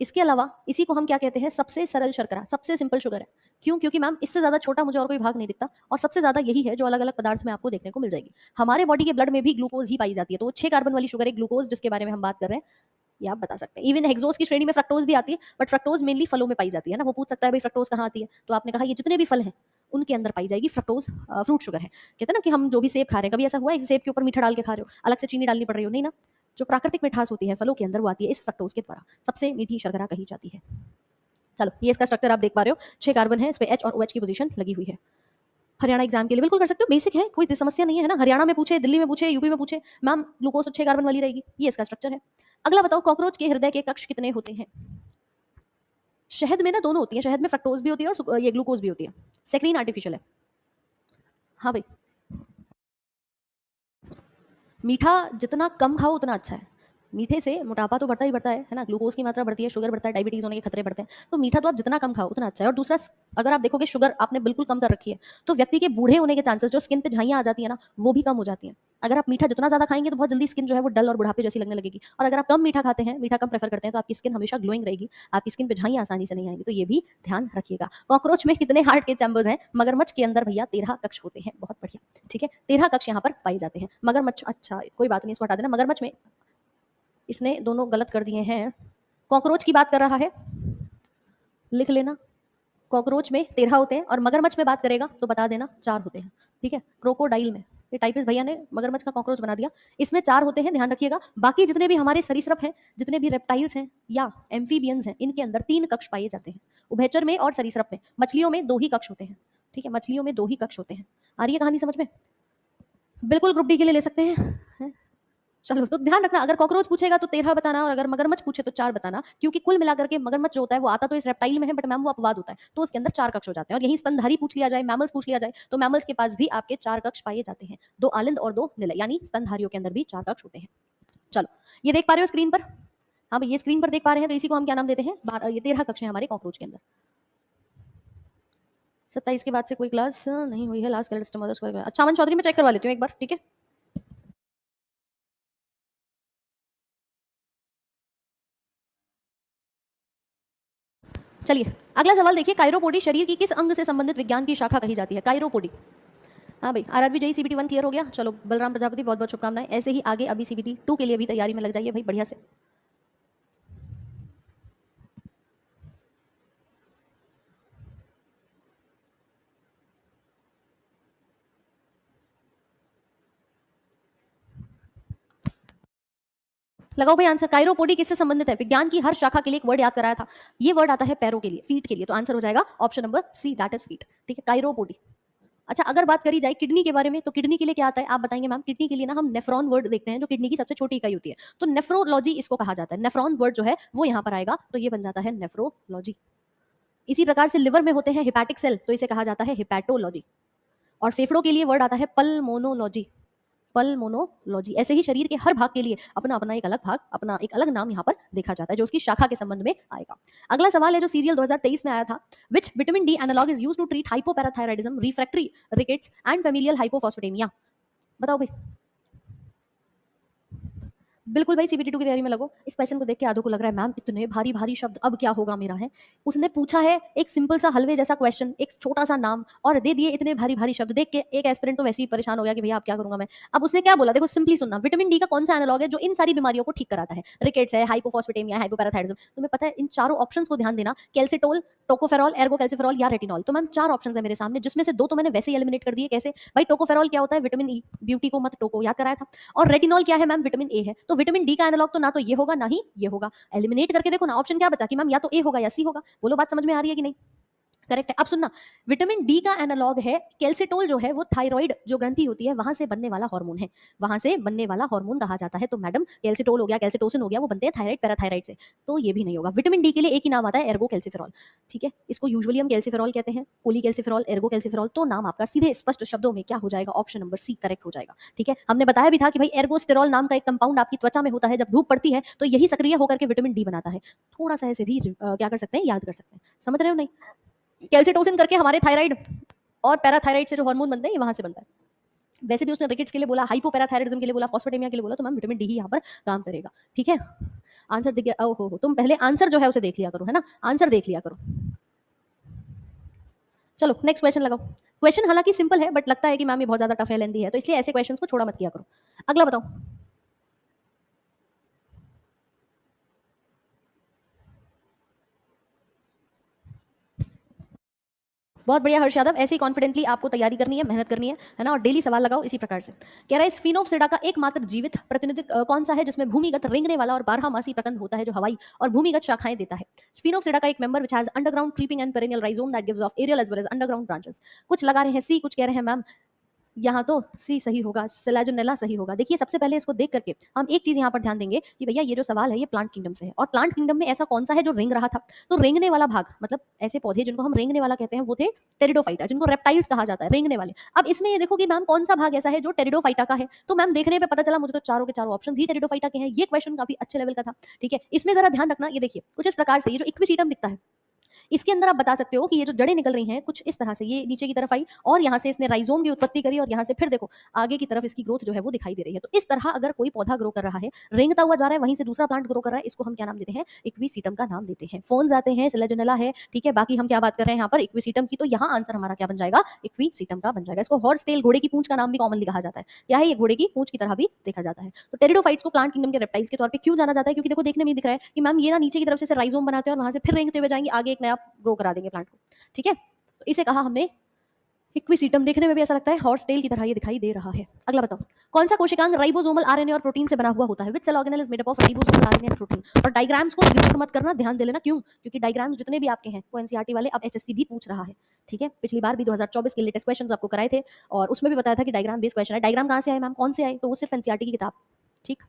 इसके अलावा इसी को हम क्या कहते हैं, सबसे सरल शर्करा, सबसे सिंपल शुगर है। क्यों, क्योंकि मैम इससे ज्यादा छोटा मुझे और कोई भाग नहीं दिखता, और सबसे ज्यादा यही है जो अलग अलग पदार्थ में आपको देखने को मिल जाएगी। हमारे बॉडी के ब्लड में भी ग्लूकोज ही पाई जाती है, तो वो 6 कार्बन वाली शुगर है ग्लूकोज, जिसके बारे में हम बात कर रहे हैं, ये आप बता सकते हैं। इवन हेक्सोज की श्रेणी में फ्रक्टोज भी आती है, बट फ्रक्टोज मेनली फलों में पाई जाती है ना। वो पूछ सकता है भाई फ्रक्टोज कहाँ आती है, तो आपने कहा ये जितने भी फल हैं उनके अंदर पाई जाएगी फ्रक्टोज। फ्रूट शुगर है, कहते हैं ना कि हम जो भी सेब खा रहे हैं, कभी ऐसा हुआ है कि सेब के ऊपर मीठा डाल के खा रहे हो, अलग से चीनी डालनी पड़ रही हो, नहीं ना। जो प्राकृतिक मिठास होती है फलों के अंदर वो आती है इस फ्रक्टोज के द्वारा, सबसे मीठी शर्करा कही जाती है। चलो ये इसका स्ट्रक्चर आप देख पा रहे हो, 6 कार्बन है, इस पे H और OH की पोजीशन लगी हुई है। हरियाणा एग्जाम के लिए बिल्कुल कर सकते हो, बेसिक है, कोई समस्या नहीं है ना। हरियाणा में पूछे, दिल्ली में पूछे, यूपी में पूछे, मैम ग्लूकोज तो 6 कार्बन वाली रहेगी, ये इसका स्ट्रक्चर है। अगला बताओ, कॉकरोच के हृदय के कक्ष कितने होते हैं। शहद में ना दोनों होती है, शहद में फ्रक्टोज भी होती है और ये ग्लूकोज भी होती है, सेक्रीन आर्टिफिशियल है। हाँ भाई, मीठा जितना कम खाओ उतना अच्छा है। मीठे से मोटापा तो बढ़ता ही बढ़ता है ना, ग्लूकोज की मात्रा बढ़ती है, शुगर बढ़ता है, डायबिटीज होने के खतरे बढ़ते हैं। तो मीठा तो आप जितना कम खाओ उतना अच्छा है। और दूसरा, अगर आप देखोगे शुगर आपने बिल्कुल कम कर रखी है, तो व्यक्ति के बूढ़े होने के चांसेस, जो स्किन पे झाइयाँ आ जाती है ना, वो भी कम हो जाती हैं। अगर आप मीठा जितना ज्यादा खाएंगे तो बहुत जल्दी स्किन जो है वो डल और बुढ़ापे जैसी लगने लगेगी। और अगर आप कम मीठा खाते हैं, मीठा कम प्रेफर करते हैं, तो आपकी स्किन हमेशा ग्लोइंग रहेगी, आपकी स्किन पे झाइयाँ आसानी से नहीं आएंगी। तो ये भी ध्यान रखिएगा। कॉकरोच में कितने हार्ट के चैम्बर्स हैं, मगरमच्छ के अंदर भैया 13 कक्ष होते हैं। बहुत बढ़िया, ठीक है, 13 कक्ष यहाँ पर पाए जाते हैं। मगरमच्छ, अच्छा कोई बात नहीं, इसको हटा देना। मगरमच्छ में इसने दोनों गलत कर दिए हैं, कॉकरोच की बात कर रहा है, लिख लेना। कॉकरोच में 13 होते हैं और मगरमच्छ में बात करेगा तो बता देना 4 होते हैं, ठीक है। क्रोकोडाइल में, ये टाइपिस्ट भैया ने मगरमच्छ का कॉकरोच बना दिया, इसमें 4 होते हैं, ध्यान रखिएगा। बाकी जितने भी हमारे सरीसृप हैं, जितने भी रेप्टाइल्स हैं या एम्फीबियंस हैं, इनके अंदर 3 कक्ष पाए जाते हैं, उभयचर में और सरीसृप में। मछलियों में 2 ही कक्ष होते हैं, ठीक है, मछलियों में 2 ही कक्ष होते हैं। आ रही है कहानी समझ में, बिल्कुल ग्रुप डी के लिए ले सकते हैं। चलो तो ध्यान रखना, अगर कॉकरोच पूछेगा तो 13 बताना, और अगर मगरमच्छ पूछे तो 4 बताना, क्योंकि कुल मिलाकर के मगरमच्छ जो होता है वो आता तो इस रेप्टाइल में है, बट मैम वो अपवाद होता है, तो उसके अंदर 4 कक्ष हो जाते हैं। और यही स्तनधारी पूछ लिया जाए, मैमल्स पूछ लिया जाए, तो मैमल्स के पास भी आपके 4 कक्ष पाए जाते हैं, 2 आलिंद और 2 निलय, यानी स्तनधारियों के अंदर भी 4 कक्ष होते हैं। चलो ये देख पा रहे हो स्क्रीन पर, हाँ भाई ये स्क्रीन पर देख पा रहे हैं, तो इसी को हम क्या नाम देते हैं, ये 13 कक्ष है हमारे कॉकरोच के अंदर। 27 के बाद से कोई क्लास नहीं हुई है, लास्ट कलर सिस्टम। अच्छा अमन चौधरी में चेक करवा लेती हूँ एक बार, ठीक है। चलिए अगला सवाल देखिए, कायरोपोडी शरीर की किस अंग से संबंधित विज्ञान की शाखा कही जाती है। कायरोपोडी, हाँ भाई आरआरबी जेई सीबीटी 1 क्लियर हो गया। चलो बलराम प्रजापति बहुत बहुत शुभकामनाएं, ऐसे ही आगे अभी सीबीटी 2 के लिए भी तैयारी में लग जाइए भाई बढ़िया से। लगाओ भाई आंसर, कायरोपोडी किससे संबंधित है। विज्ञान की हर शाखा के लिए एक वर्ड याद कराया था, ये वर्ड आता है पैरों के लिए, फीट के लिए, तो आंसर हो जाएगा option number C, that is feet, ठीक है, कायरोपोडी। अच्छा, अगर बात करी जाए किडनी के बारे में, तो किडनी के लिए क्या आता है आप बताएंगे मैम? किडनी के लिए ना हम नेफ्रॉन वर्ड देखते हैं, जो किडनी की सबसे छोटी इकाई होती है, तो नेफ्रोलॉजी इसको कहा जाता है। नेफ्रॉन वर्ड जो है वो यहाँ पर आएगा, तो ये बन जाता है नेफ्रोलॉजी। इसी प्रकार से लिवर में होते हैं हेपैटिक सेल, तो इसे कहा जाता है हेपैटोलॉजी। और फेफड़ों के लिए वर्ड आता है पल्मोनोलॉजी। पल्मोनोलॉजी। ऐसे ही शरीर के हर भाग के लिए अपना अपना एक अलग भाग, अपना एक अलग नाम यहाँ पर देखा जाता है, जो उसकी शाखा के संबंध में आएगा। अगला सवाल है जो सीजीएल 2023 में आया था, which vitamin D analog is used to treat hypoparathyroidism, refractory rickets and familial hypophosphatemia? बताओ भाई। बिल्कुल भाई, सीबीटी 2 की तैयारी में लगो। इस क्वेश्चन को देख के आधो को लग रहा है मैम इतने भारी भारी शब्द, अब क्या होगा मेरा है। उसने पूछा है एक सिंपल सा हलवे जैसा क्वेश्चन, एक छोटा सा नाम, और दे दिए इतने भारी भारी शब्द। देख के एक एस्पिरेंट तो वैसे ही परेशान हो गया कि भैया अब क्या करूंगा मैं। अब उसने क्या बोला, देखो सिंपली सुनना, विटामिन डी का कौन सा एनालॉग है जो इन सारी बीमारियों को ठीक कराता है? रिकेट्स है, हाइपोफॉस्फेटेमिया, हाइपोपैराथायरिज्म। तुम्हें पता है इन चारों ऑप्शंस को ध्यान देना, कैल्सिटोल, टोकोफेरॉल, एर्गोकैल्सिफेरॉल या रेटिनॉल। तो मैम 4 ऑप्शंस है मेरे सामने, जिसमें से 2 तो मैंने वैसे ही एलिमिनेट कर दिए। कैसे भाई? टोकोफेरॉल क्या होता है? विटामिन ई, ब्यूटी को मत टोको, याद कराया था। और रेटिनॉल क्या है मैम? विटामिन ए है। तो विटामिन डी का एनालॉग तो ना तो ये होगा ना ही ये होगा। एलिमिनेट करके देखो ना, ऑप्शन क्या बचा कि मैम या तो ए होगा या सी होगा। बोलो बात समझ में आ रही है कि नहीं? करेक्ट है। अब सुनना, विटामिन डी का एनालॉग है कैल्सिटोल, जो है वो थायराइड जो ग्रंथि होती है वहां से बनने वाला हार्मोन है, वहां से बनने वाला हार्मोन कहा जाता है। तो मैडम कैल्सिटोल हो गया, कैल्सिटोसिन हो गया, वो बनते हैं थायराइड पैराथायराइड से, तो ये भी नहीं होगा। विटामिन डी के लिए एक ही नाम आता है, एर्गो कैल्सिफेरॉल। ठीक है, इसको यूजुअली हम कैल्सिफेरॉल कहते हैं, पोली कैल्सिफेरॉल, एर्गो कैल्सिफेरॉल। तो नाम आपका सीधे स्पष्ट शब्दों में क्या हो जाएगा? ऑप्शन नंबर सी करेक्ट हो जाएगा। ठीक है, हमने बताया भी था कि भाई एर्गोस्टेरॉल नाम का एक कंपाउंड आपकी त्वचा में होता है, जब धूप पड़ती है तो यही सक्रिय होकर के विटामिन डी बनाता है। थोड़ा सा ऐसे भी क्या कर सकते हैं, याद कर सकते हैं। समझ रहे हो नहीं? कैल्सिटोसिन करके हमारे थायराइड और पैराथायराइड से जो हार्मोन बनते हैं, ये वहां से बनता है। वैसे भी उसने रिकेट्स के लिए बोला, हाइपोपैराथायरिज्म के लिए बोला, फॉस्फेटेमिया के लिए बोला, तो मैम विटामिन डी ही यहाँ पर काम करेगा। ठीक है, आंसर दिख गया। ओहो, तुम पहले आंसर जो है उसे देख लिया करो, है ना, आंसर देख लिया करो। चलो नेक्स्ट क्वेश्चन लगाओ। क्वेश्चन हालांकि सिंपल है, बट लगता है कि मैम ये बहुत ज्यादा टफ है, लेंदी है, तो इसलिए ऐसे क्वेश्चंस को छोड़ा मत किया करो। अगला बताओ। बहुत बढ़िया हर्ष यादव, ऐसे ही कॉन्फिडेंटली आपको तैयारी करनी है, मेहनत करनी है ना, और डेली सवाल लगाओ इसी प्रकार से। कह रहा है स्फिनोफिसिडा का एकमात्र जीवित प्रतिनिधि कौन सा है जिसमें भूमिगत रेंगने वाला और बारहमासी प्रकंद होता है, जो हवाई और भूमिगत शाखाएं देता है? स्फिनोफिसिडा का एक member which has underground creeping and perennial rhizome that gives off aerial as well as underground branches. कुछ लगा रहे हैं सी, कुछ कह रहे हैं मैम यहाँ तो सी सही होगा, सेलाजोनेला सही होगा। देखिए सबसे पहले इसको देख करके हम एक चीज यहाँ पर ध्यान देंगे कि भैया ये जो सवाल है ये प्लांट किंगडम से है, और प्लांट किंगडम में ऐसा कौन सा है जो रेंग रहा था? तो रेंगने वाला भाग, मतलब ऐसे पौधे जिनको हम रेंगने वाला कहते हैं, वो थे टेरिडोफाइटा, जिनको रेप्टाइल्स कहा जाता है, रेंगने वाले। अब इसमें ये देखो कि मैम कौन सा भाग ऐसा है जो टेरिडोफाइटा का है? तो मैम देखने पे पता चला मुझे तो चारों के चारों ऑप्शन ही टेरिडोफाइटा के हैं। ये क्वेश्चन काफी अच्छे लेवल का था। ठीक है, इसमें जरा ध्यान रखना, ये देखिए कुछ इस प्रकार से ये जो इक्विसीटम दिखता है, इसके अंदर आप बता सकते हो कि ये जो जड़ें निकल रही हैं कुछ इस तरह से, ये नीचे की तरफ आई और यहाँ से इसने राइजोम की उत्पत्ति करी, और यहाँ से फिर देखो आगे की तरफ इसकी ग्रोथ जो है वो दिखाई दे रही है। तो इस तरह अगर कोई पौधा ग्रो कर रहा है, रेंगता हुआ जा रहा है, वहीं से दूसरा प्लांट ग्रो कर रहा है, इसको हम क्या नाम देते हैं? इक्विसीटम का नाम देते हैं। फोन्स आते हैं, सेलेजोनेला है, ठीक है, बाकी हम क्या बात कर रहे हैं यहाँ पर? इक्विसीटम की। तो यहाँ आंसर हमारा क्या बन जाएगा? इक्विसीटम का बन जाएगा। इसको हॉर्स टेल, घोड़े की पूंछ का नाम भी कॉमनली कहा जाता है। क्या है ये? घोड़े की पूंछ की तरह भी देखा जाता है। तो टेरिडोफाइट्स को प्लांट किंगडम के रेप्टाइल्स के तौर पे क्यों जाना जाता है? क्योंकि देखो देखने में दिख रहा है कि मैम ये ना नीचे की तरफ से राइजोम बनाते हैं और वहां से फिर रेंगते हुए जाएंगे, आगे एक नया ग्रो करा देंगे प्लांट को। ठीक है, तो इसे कहा हमने इक्विसीटम। देखने में भी ऐसा लगता है हॉर्स टेल की तरह ये दिखाई दे रहा है। अगला बताओ, कौन सा कोशिकांग राइबोसोमल आरएनए और प्रोटीन से बना हुआ होता है? Which cell organelle is made up of ribosomal RNA and protein? और डायग्राम्स को इग्नोर मत करना, ध्यान दे लेना। क्यों? क्योंकि डायग्राम्स जितने भी आपके हैं वो एनसीईआरटी वाले, अब एसएससी भी पूछ रहा है। ठीक है, पिछली बार भी 2024 के लेटेस्ट क्वेश्चंस आपको कराए थे, और उसमें भी बताया था कि डायग्राम बेस्ड क्वेश्चन है। डायग्राम कहाँ से आए मैम, कौन से आए? तो वो सिर्फ एनसीईआरटी की किताब। ठीक,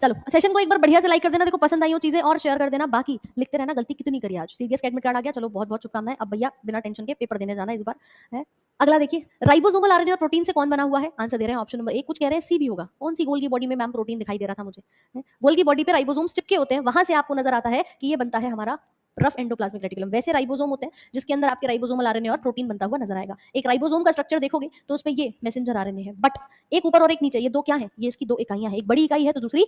चलो सेशन को एक बार बढ़िया से लाइक कर देना, देखो पसंद आई हो चीजें, और शेयर कर देना। बाकी लिखते रहना गलती कितनी करी आज। सीरियस एडमिट कार्ड आ गया, चलो बहुत बहुत शुभकामनाएं। अब भैया बिना टेंशन के पेपर देने जाना इस बार है। अगला देखिए, राइबोसोमल आरएनए और प्रोटीन से कौन बना हुआ है? आंसर दे रहे हैं ऑप्शन नंबर 1, कुछ कह रहे हैं सी भी होगा। कौन सी गोल की बॉडी में मैम प्रोटीन दिखाई दे रहा था मुझे? गोल की बॉडी पे राइबोसोम्स चिपके होते हैं, वहां से आपको नजर आता है कि ये बनता है हमारा रफ एंडोप्लाज्मिक रेटिकुलम। वैसे राइबोसोम होते हैं जिसके अंदर आपके राइबोसोमल आरएनए और प्रोटीन बनता हुआ नजर आएगा। एक राइबोसोम का स्ट्रक्चर देखोगे तो उसमें ये मैसेंजर आरएनए है, बट एक ऊपर और एक नीचे, ये दो क्या है? ये इसकी दो इकाइयां हैं, एक बड़ी इकाई है तो दूसरी